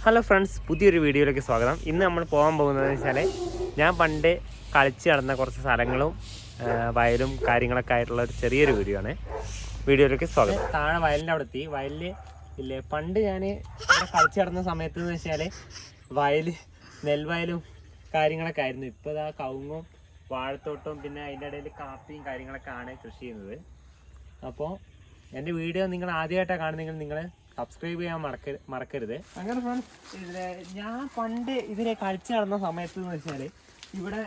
Hello friends, പുതിയൊരു വീഡിയോയിലേക്ക് സ്വാഗതം. ഇന്ന് നമ്മൾ പോകാൻ പോകുന്നതെന്ന് വെച്ചാൽ ഞാൻ പണ്ട് കളിച്ച് നടന്ന കുറച്ച് സ്ഥലങ്ങളും വയലും കാര്യങ്ങളൊക്കെ ആയിട്ടുള്ള ഒരു ചെറിയൊരു വീഡിയോ ആണ്. വീഡിയോയിലേക്ക് സ്വാഗതം. താഴെ വയലിൻ്റെ അവിടെ എത്തി. വയലിൽ ഇല്ലേ, പണ്ട് ഞാൻ കളിച്ച് നടന്ന സമയത്ത് എന്ന് വെച്ചാൽ നെൽവയലും കാര്യങ്ങളൊക്കെ ആയിരുന്നു. ഇപ്പോൾ ഇതാ കവുങ്ങും വാഴത്തോട്ടവും പിന്നെ അതിൻ്റെ ഇടയിൽ കാപ്പിയും കാര്യങ്ങളൊക്കെ ആണ് കൃഷി ചെയ്യുന്നത്. അപ്പോൾ എൻ്റെ വീഡിയോ നിങ്ങൾ ആദ്യമായിട്ടാണ് കാണുന്നെങ്കിൽ നിങ്ങൾ സബ്സ്ക്രൈബ് ചെയ്യാൻ മറക്കരുത്. അങ്ങനെ ഫ്രണ്ട്സ്, ഞാൻ പണ്ട് ഇതിനെ കളിച്ച് നടന്ന സമയത്ത് എന്ന് വെച്ചാൽ ഇവിടെ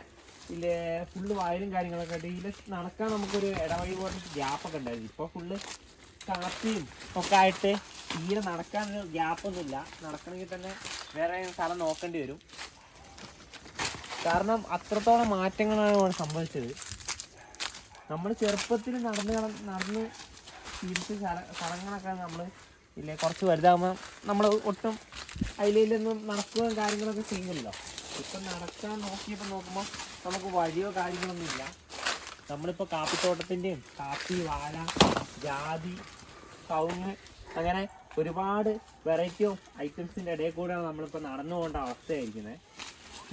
ഇതിലെ ഫുള്ള് വയലും കാര്യങ്ങളൊക്കെ ഉണ്ട്. ഇതിൽ നടക്കാൻ നമുക്കൊരു ഇടവഴി പോലെ ഗ്യാപ്പൊക്കെ ഉണ്ടായിരുന്നു. ഇപ്പോൾ ഫുള്ള് കാപ്പിയും ഒക്കെ ആയിട്ട് തീരെ നടക്കാനൊരു ഗ്യാപ്പൊന്നുമില്ല. നടക്കണമെങ്കിൽ തന്നെ വേറെ സ്ഥലം നോക്കേണ്ടി വരും. കാരണം അത്രത്തോളം മാറ്റങ്ങളാണ് ഇവിടെ സംഭവിച്ചത്. നമ്മൾ ചെറുപ്പത്തിൽ നടന്ന് തിരിച്ച് സ്ഥലങ്ങളൊക്കെ നമ്മൾ ഇല്ലേ കുറച്ച് വലുതാകുമ്പോൾ നമ്മൾ ഒട്ടും അതിലൊന്നും നടക്കുകയും കാര്യങ്ങളൊക്കെ ചെയ്യുമല്ലോ. ഇപ്പം നടക്കാൻ നോക്കുമ്പോൾ നമുക്ക് വഴിയോ കാര്യങ്ങളൊന്നും ഇല്ല. നമ്മളിപ്പോൾ കാപ്പിത്തോട്ടത്തിൻ്റെയും കാപ്പി, വാഴ, ജാതി, കവുങ്ങ് അങ്ങനെ ഒരുപാട് വെറൈറ്റി ഓഫ് ഐറ്റംസിൻ്റെ ഇടയിൽ കൂടെയാണ് നമ്മളിപ്പോൾ നടന്നു പോകേണ്ട അവസ്ഥയായിരിക്കുന്നത്.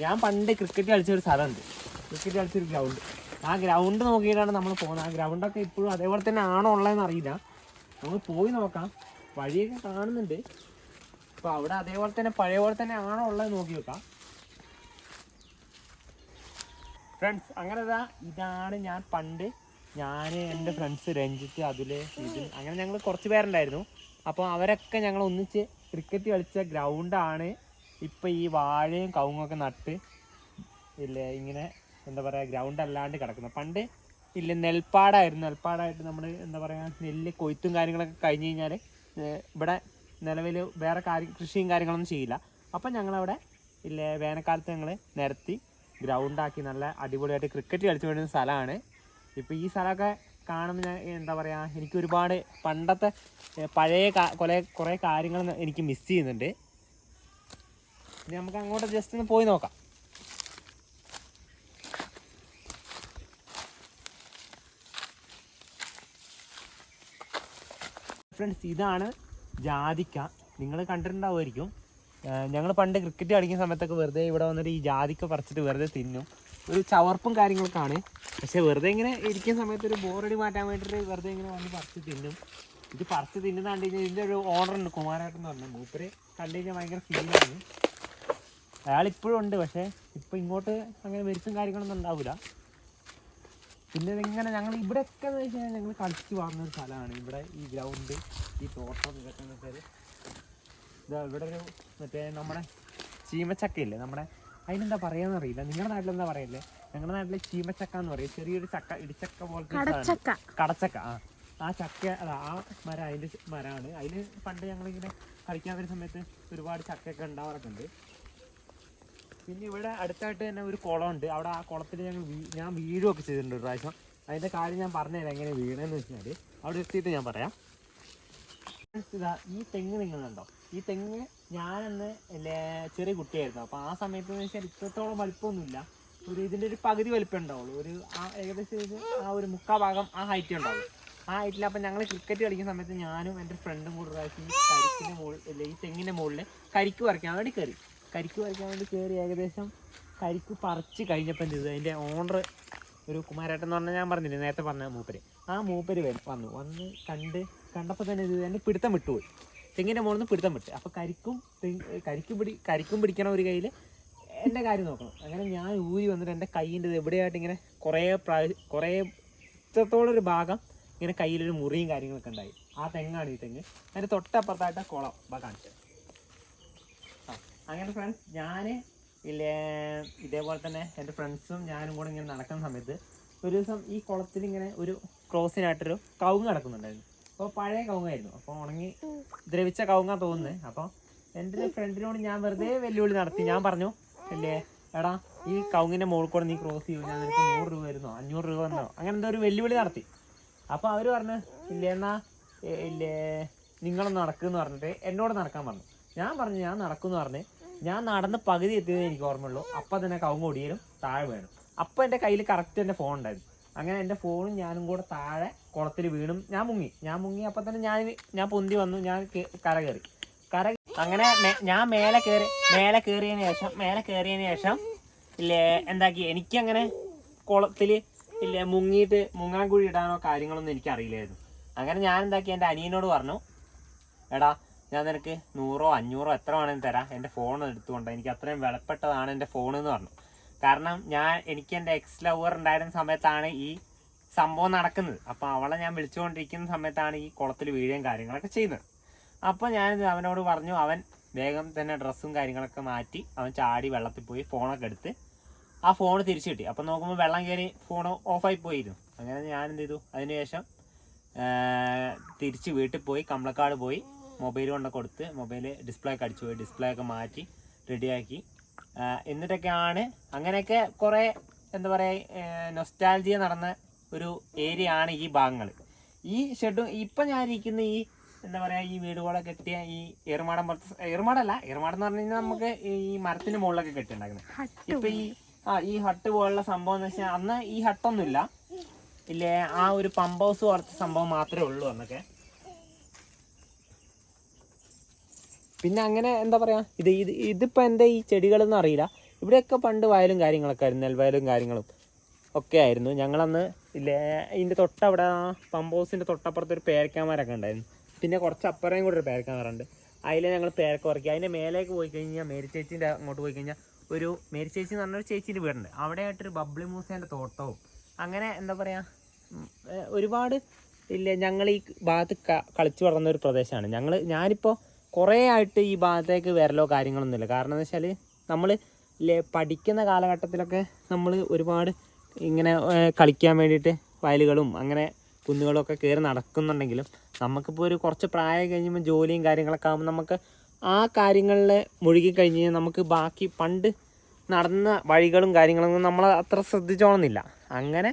ഞാൻ പണ്ട് ക്രിക്കറ്റ് കളിച്ചൊരു സ്ഥലമുണ്ട്, ക്രിക്കറ്റ് കളിച്ചൊരു ഗ്രൗണ്ട്. ആ ഗ്രൗണ്ട് നോക്കിയിട്ടാണ് നമ്മൾ പോകുന്നത്. ആ ഗ്രൗണ്ടൊക്കെ ഇപ്പോഴും അതേപോലെ തന്നെ ആണോ ഉള്ളതെന്ന് അറിയില്ല. നമ്മൾ പോയി നോക്കാം. വഴിയൊക്കെ കാണുന്നുണ്ട്. അപ്പോൾ അവിടെ അതേപോലെ തന്നെ പഴയ പോലെ തന്നെ ആണോ ഉള്ളത് നോക്കി നോക്കാം ഫ്രണ്ട്സ്. അങ്ങനെ ഇതാണ് ഞാൻ എൻ്റെ ഫ്രണ്ട്സ് രഞ്ജിത്ത്, അതുൽ, ഇതിൽ അങ്ങനെ ഞങ്ങൾ കുറച്ച് പേരുണ്ടായിരുന്നു. അപ്പോൾ അവരൊക്കെ ഞങ്ങൾ ഒന്നിച്ച് ക്രിക്കറ്റ് കളിച്ച ഗ്രൗണ്ടാണ് ഇപ്പോൾ ഈ വാഴയും കവുങ്ങൊക്കെ നട്ട് ഇല്ലേ ഇങ്ങനെ എന്താ പറയുക ഗ്രൗണ്ട് അല്ലാണ്ട് കിടക്കുന്നത്. പണ്ട് ഇല്ല നെൽപ്പാടായിട്ട് നമ്മൾ എന്താ പറയുക നെല്ല് കൊയ്ത്തും കാര്യങ്ങളൊക്കെ കഴിഞ്ഞ് കഴിഞ്ഞാൽ ഇവിടെ നിലവിൽ വേറെ കൃഷിയും കാര്യങ്ങളൊന്നും ചെയ്യില്ല. അപ്പം ഞങ്ങളവിടെ ഇല്ലേ വേനൽക്കാലത്ത് ഞങ്ങൾ നിരത്തി ഗ്രൗണ്ടാക്കി നല്ല അടിപൊളിയായിട്ട് ക്രിക്കറ്റ് കളിച്ചു വരുന്ന സ്ഥലമാണ്. ഇപ്പോൾ ഈ സ്ഥലമൊക്കെ കാണുമ്പോൾ ഞാൻ എന്താ പറയുക എനിക്ക് ഒരുപാട് പണ്ടത്തെ പഴയ കുറേ കാര്യങ്ങൾ എനിക്ക് മിസ് ചെയ്യുന്നുണ്ട്. ഇനി നമുക്ക് അങ്ങോട്ട് ജസ്റ്റ് ഒന്ന് പോയി നോക്കാം. ഫ്രണ്ട്സ്, ഇതാണ് ജാതിക്ക. നിങ്ങൾ കണ്ടിട്ടുണ്ടാവുമായിരിക്കും. ഞങ്ങൾ പണ്ട് ക്രിക്കറ്റ് കളിക്കുന്ന സമയത്തൊക്കെ വെറുതെ ഇവിടെ വന്നിട്ട് ഈ ജാതിക്ക പറിച്ചിട്ട് വെറുതെ തിന്നും. ഒരു ചവർപ്പും കാര്യങ്ങളൊക്കെയാണ്. പക്ഷേ വെറുതെ ഇങ്ങനെ ഇരിക്കുന്ന സമയത്ത് ഒരു ബോറടി മാറ്റാൻ വേണ്ടിയിട്ട് വെറുതെ ഇങ്ങനെ വന്ന് പറിച്ച് തിന്നും. ഇത് പറിച്ച് തിന്നുന്ന കണ്ടു കഴിഞ്ഞാൽ ഇതിൻ്റെ ഒരു ഓണറുണ്ട്, കുമാരേട്ടൻ എന്ന് പറഞ്ഞാൽ. മൂപ്പര് കണ്ടു കഴിഞ്ഞാൽ ഭയങ്കര ഫീലാണ്. അയാളിപ്പോഴും ഉണ്ട്, പക്ഷേ ഇപ്പോൾ ഇങ്ങോട്ട് അങ്ങനെ വരുത്തും കാര്യങ്ങളൊന്നും ഉണ്ടാവില്ല. പിന്നെ ഇങ്ങനെ ഞങ്ങൾ ഇവിടെയൊക്കെ എന്ന് വെച്ച് കഴിഞ്ഞാൽ ഞങ്ങൾ കളിച്ച് വളർന്നൊരു സ്ഥലമാണ്. ഇവിടെ ഈ ഗ്രൗണ്ട്, ഈ തോട്ടം, ഇതൊക്കെ എന്ന് വെച്ചാൽ ഇവിടെ ഒരു മറ്റേ നമ്മുടെ ചീമച്ചക്കയില്ലേ, നമ്മുടെ അതിനെന്താ പറയാന്ന് അറിയില്ല. നിങ്ങളുടെ നാട്ടിലെന്താ പറയല്ലേ? ഞങ്ങളുടെ നാട്ടിലെ ചീമച്ചക്ക എന്ന് പറയും. ചെറിയൊരു ചക്ക, ഇടിച്ചക്ക പോലത്തെ കടച്ചക്ക. ആ ചക്ക ആ മരം അതിൻ്റെ മരമാണ്. അതിൽ പണ്ട് ഞങ്ങളിങ്ങനെ കളിക്കാൻ വരുന്ന സമയത്ത് ഒരുപാട് ചക്കയൊക്കെ ഉണ്ടാവാറൊക്കെ. പിന്നെ ഇവിടെ അടുത്തായിട്ട് തന്നെ ഒരു കുളമുണ്ട്. അവിടെ ആ കുളത്തിൽ ഞാൻ വീഴുകയൊക്കെ ചെയ്തിട്ടുണ്ട് ഒരു പ്രാവശ്യം. അതിൻ്റെ കാര്യം ഞാൻ പറഞ്ഞുതരാം എങ്ങനെ വീണെന്ന് വെച്ചാൽ അവിടെ എത്തിയിട്ട് ഞാൻ പറയാം. ഈ തെങ്ങ് നിങ്ങളുണ്ടോ? ഈ തെങ്ങ് ഞാനന്ന് ചെറിയ കുട്ടിയായിരുന്നു. അപ്പോൾ ആ സമയത്ത് എന്ന് വെച്ചാൽ ഇത്രത്തോളം വലിപ്പമൊന്നുമില്ല. ഇതിൻ്റെ ഒരു പകുതി വലിപ്പം ഉണ്ടാവുള്ളൂ. ഏകദേശം ഒരു 3/4 ഭാഗം ആ ഹൈറ്റ് ഉണ്ടാവും. ആ ഹൈറ്റിൽ അപ്പം ഞങ്ങൾ ക്രിക്കറ്റ് കളിക്കുന്ന സമയത്ത് ഞാനും എൻ്റെ ഫ്രണ്ടും കൂടെ പ്രാവശ്യം ഈ തെങ്ങിൻ്റെ മുകളിൽ കരിക്ക് പറിക്കാൻ വേണ്ടി കയറി. ഏകദേശം കരിക്ക് പറിച്ച് കഴിഞ്ഞപ്പോൾ എന്ത് ചെയ്തു, അതിൻ്റെ ഓണർ ഒരു കുമാരേട്ടൻ എന്ന് പറഞ്ഞാൽ ഞാൻ പറഞ്ഞില്ലേ നേരത്തെ പറഞ്ഞ മൂപ്പര്, ആ മൂപ്പര് വന്ന് കണ്ടപ്പോൾ തന്നെ ഇത് എൻ്റെ പിടുത്തം വിട്ടുപോയി. തെങ്ങിൻ്റെ മുകളിൽ നിന്ന് പിടുത്തം വിട്ട്. അപ്പോൾ കരിക്കും പിടിക്കണം ഒരു കയ്യിൽ, എൻ്റെ കാര്യം നോക്കണം. അങ്ങനെ ഞാൻ ഊരി വന്നിട്ട് എൻ്റെ കയ്യിൻ്റെ എവിടെയായിട്ട് ഇങ്ങനെ കുറേ ഇത്രത്തോളം ഒരു ഭാഗം ഇങ്ങനെ കയ്യിലൊരു മുറിയും കാര്യങ്ങളൊക്കെ ഉണ്ടായി. ആ തെങ്ങാണ് ഈ തെങ്ങ്. അതിൻ്റെ തൊട്ടപ്പുറത്തായിട്ട് കുളം കാണിച്ചത്. അങ്ങനെ ഫ്രണ്ട്സ്, ഞാൻ ഇതേപോലെ തന്നെ എൻ്റെ ഫ്രണ്ട്സും ഞാനും കൂടെ ഇങ്ങനെ നടക്കുന്ന സമയത്ത് ഒരു ദിവസം ഈ കുളത്തിൽ ഇങ്ങനെ ഒരു ക്രോസിനായിട്ടൊരു കവുങ്ങ് കിടക്കുന്നുണ്ടായിരുന്നു. അപ്പോൾ പഴയ കവുങ്ങായിരുന്നു. അപ്പോൾ ഉണങ്ങി ദ്രവിച്ച കവുങ്ങാണ് തോന്നുന്നത്. അപ്പോൾ എൻ്റെ ഫ്രണ്ടിനോട് ഞാൻ വെറുതെ വെല്ലുവിളി നടത്തി. ഞാൻ പറഞ്ഞു, എടാ ഈ കവുങ്ങിൻ്റെ മുകളിൽ കൂടെ നീ ക്രോസ് ചെയ്യും, ഞാൻ നിനക്ക് 100 രൂപ വരുന്നോ 500 രൂപ വന്നോ അങ്ങനെ എന്തോ ഒരു വെല്ലുവിളി നടത്തി. അപ്പോൾ അവർ പറഞ്ഞു എന്നാ നിങ്ങളൊന്ന് നടക്കുമെന്ന് പറഞ്ഞിട്ട് എന്നോട് നടക്കാൻ പറഞ്ഞു. ഞാൻ പറഞ്ഞു ഞാൻ നടക്കുമെന്ന് പറഞ്ഞ് ഞാൻ നടന്ന് പകുതി എത്തിയതേ എനിക്ക് ഓർമ്മയുള്ളൂ. അപ്പം തന്നെ കവുങ്ങ് ഒടിയലും താഴെ വീണു. അപ്പം എൻ്റെ കയ്യിൽ കറക്റ്റ് എൻ്റെ ഫോൺ ഉണ്ടായിരുന്നു. അങ്ങനെ എൻ്റെ ഫോണും ഞാനും കൂടെ താഴെ കുളത്തിൽ വീണും ഞാൻ മുങ്ങി. അപ്പം തന്നെ ഞാൻ പൊന്തി വന്നു. ഞാൻ കര കയറി അങ്ങനെ ഞാൻ മേലെ കയറിയതിന് ശേഷം ഇല്ലേ എന്താക്കി എനിക്കങ്ങനെ കുളത്തിൽ ഇല്ലേ മുങ്ങാൻ കുഴി ഇടാനോ കാര്യങ്ങളൊന്നും എനിക്കറിയില്ലായിരുന്നു. അങ്ങനെ ഞാൻ എന്താക്കി എൻ്റെ അനിയനോട് പറഞ്ഞു, എടാ ഞാൻ നിനക്ക് 100 500 എത്ര വേണമെങ്കിലും തരാം, എൻ്റെ ഫോൺ എടുത്തുകൊണ്ട്, എനിക്ക് അത്രയും വിലപ്പെട്ടതാണ് എൻ്റെ ഫോണെന്ന് പറഞ്ഞു. കാരണം എനിക്ക് എൻ്റെ എക്സ് ലവർ ഉണ്ടായിരുന്ന സമയത്താണ് ഈ സംഭവം നടക്കുന്നത്. അപ്പോൾ അവളെ ഞാൻ വിളിച്ചുകൊണ്ടിരിക്കുന്ന സമയത്താണ് ഈ കുളത്തിൽ വീഴുകയും കാര്യങ്ങളൊക്കെ ചെയ്യുന്നത്. അപ്പോൾ ഞാൻ അവനോട് പറഞ്ഞു, അവൻ വേഗം തന്നെ ഡ്രസ്സും കാര്യങ്ങളൊക്കെ മാറ്റി അവൻ ചാടി വെള്ളത്തിൽ പോയി ഫോണൊക്കെ എടുത്ത് ആ ഫോൺ തിരിച്ചു കിട്ടി. അപ്പം നോക്കുമ്പോൾ വെള്ളം കയറി ഫോൺ ഓഫായി പോയിരുന്നു. അങ്ങനെ ഞാൻ എന്ത് ചെയ്തു, അതിനുശേഷം തിരിച്ച് വീട്ടിൽ പോയി കമ്പളക്കാട് പോയി മൊബൈൽ കൊണ്ട് കൊടുത്ത് മൊബൈൽ ഡിസ്പ്ലേ ഒക്കെ അടിച്ചു പോയി, ഡിസ്പ്ലേ ഒക്കെ മാറ്റി റെഡിയാക്കി. എന്നിട്ടൊക്കെയാണ് അങ്ങനെയൊക്കെ കുറേ എന്താ പറയുക നൊസ്റ്റാൾജിയ നടന്ന ഒരു ഏരിയ ആണ് ഈ ഭാഗങ്ങൾ. ഈ ഷെഡും ഇപ്പം ഞാൻ ഇരിക്കുന്ന ഈ എന്താ പറയുക ഈ വീടുകളെ കെട്ടിയ ഈ ഏറുമാടം പോലത്തെ ഏറുമാടം എന്ന് പറഞ്ഞു കഴിഞ്ഞാൽ നമുക്ക് ഈ മരത്തിൻ്റെ മുകളിലൊക്കെ കെട്ടിയുണ്ടാക്കുന്നത്. ഇപ്പം ഈ ഹട്ട് പോലുള്ള സംഭവം എന്ന് വെച്ചാൽ അന്ന് ഈ ഹട്ടൊന്നുമില്ല, ഇല്ലേ ആ ഒരു പമ്പ് ഹൗസ് പോലത്തെ സംഭവം മാത്രമേ ഉള്ളൂ അന്നൊക്കെ. പിന്നെ അങ്ങനെ എന്താ പറയുക ഇതിപ്പോൾ എന്താ ഈ ചെടികളൊന്നും അറിയില്ല. ഇവിടെയൊക്കെ പണ്ട് വയലും കാര്യങ്ങളൊക്കെ ആയിരുന്നു, നെൽവയലും കാര്യങ്ങളും ഒക്കെ ആയിരുന്നു. ഞങ്ങളന്ന് ഇല്ലേ ഇതിൻ്റെ തൊട്ടവിടെ പമ്പ് ഹൗസിൻ്റെ തൊട്ടപ്പുറത്ത് ഒരു പേരക്കാമരൊക്കെ ഉണ്ടായിരുന്നു. പിന്നെ കുറച്ച് അപ്പുറയും കൂടെ ഒരു പേരക്കാമരമുണ്ട്. അതിൽ ഞങ്ങൾ പേരക്ക ഉറക്കി. അതിൻ്റെ മേലേക്ക് പോയി കഴിഞ്ഞാൽ മേരി ചേച്ചീൻ്റെ അങ്ങോട്ട് പോയി കഴിഞ്ഞാൽ ഒരു മേരി ചേച്ചി എന്ന് പറഞ്ഞൊരു ചേച്ചീൻ്റെ വീടുണ്ട്. അവിടെ ആയിട്ടൊരു ബബ്ലി മൂസേൻ്റെ തോട്ടവും അങ്ങനെ എന്താ പറയുക ഒരുപാട് ഇല്ലേ ഞങ്ങൾ ഈ ഭാഗത്ത് കളിച്ചു വളർന്ന ഒരു പ്രദേശമാണ്. ഞാനിപ്പോൾ കുറേ ആയിട്ട് ഈ ഭാഗത്തേക്ക് വരലോ കാര്യങ്ങളൊന്നുമില്ല. കാരണം എന്ന് വെച്ചാൽ നമ്മൾ ഇല്ലേ പഠിക്കുന്ന കാലഘട്ടത്തിലൊക്കെ നമ്മൾ ഒരുപാട് ഇങ്ങനെ കളിക്കാൻ വേണ്ടിയിട്ട് വയലുകളും അങ്ങനെ കുന്നുകളൊക്കെ കയറി നടക്കുന്നുണ്ടെങ്കിലും നമുക്കിപ്പോൾ ഒരു കുറച്ച് പ്രായം കഴിയുമ്പോൾ ജോലിയും കാര്യങ്ങളൊക്കെ ആകുമ്പോൾ നമുക്ക് ആ കാര്യങ്ങളിൽ മുഴുകി കഴിഞ്ഞ് കഴിഞ്ഞാൽ നമുക്ക് ബാക്കി പണ്ട് നടന്ന വഴികളും കാര്യങ്ങളൊന്നും നമ്മൾ അത്ര ശ്രദ്ധിച്ചോണമെന്നില്ല. അങ്ങനെ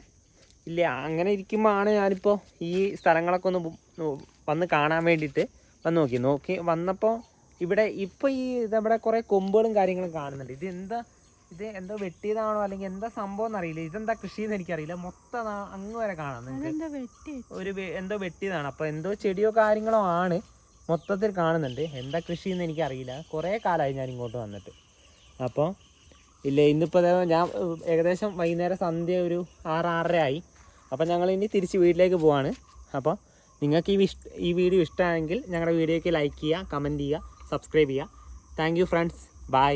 ഇരിക്കുമ്പോൾ ആണ് ഞാനിപ്പോൾ ഈ സ്ഥലങ്ങളൊക്കെ ഒന്ന് വന്ന് കാണാൻ വേണ്ടിയിട്ട് നോക്കി വന്നപ്പോൾ ഇവിടെ ഇപ്പോൾ ഇതവിടെ കുറേ കൊമ്പുകളും കാര്യങ്ങളും കാണുന്നുണ്ട്. ഇത് എന്തോ വെട്ടിയതാണോ അല്ലെങ്കിൽ എന്താ സംഭവം എന്നറിയില്ല. ഇതെന്താ കൃഷിയെന്ന് എനിക്കറിയില്ല. മൊത്തം അങ്ങ് വരെ കാണാം നിങ്ങൾക്ക് എന്തോ വെട്ടിയതാണ്. അപ്പോൾ എന്തോ ചെടിയോ കാര്യങ്ങളോ ആണ് മൊത്തത്തിൽ കാണുന്നുണ്ട്. എന്താ കൃഷിയെന്ന് എനിക്കറിയില്ല. കുറേ കാലമായി ഞാൻ ഇങ്ങോട്ട് വന്നിട്ട്. അപ്പോൾ ഇന്നിപ്പോൾ ഞാൻ ഏകദേശം വൈകുന്നേരം സന്ധ്യ ഒരു 6-6:30 ആയി. അപ്പോൾ ഞങ്ങൾ ഇനി തിരിച്ച് വീട്ടിലേക്ക് പോവാണ്. അപ്പോൾ നിങ്ങൾക്ക് ഈ വീഡിയോ ഇഷ്ടമായെങ്കിൽ ഞങ്ങളുടെ വീഡിയോയ്ക്ക് ലൈക്ക് ചെയ്യുക, കമൻറ്റ് ചെയ്യുക, സബ്സ്ക്രൈബ് ചെയ്യുക. Thank you friends, by.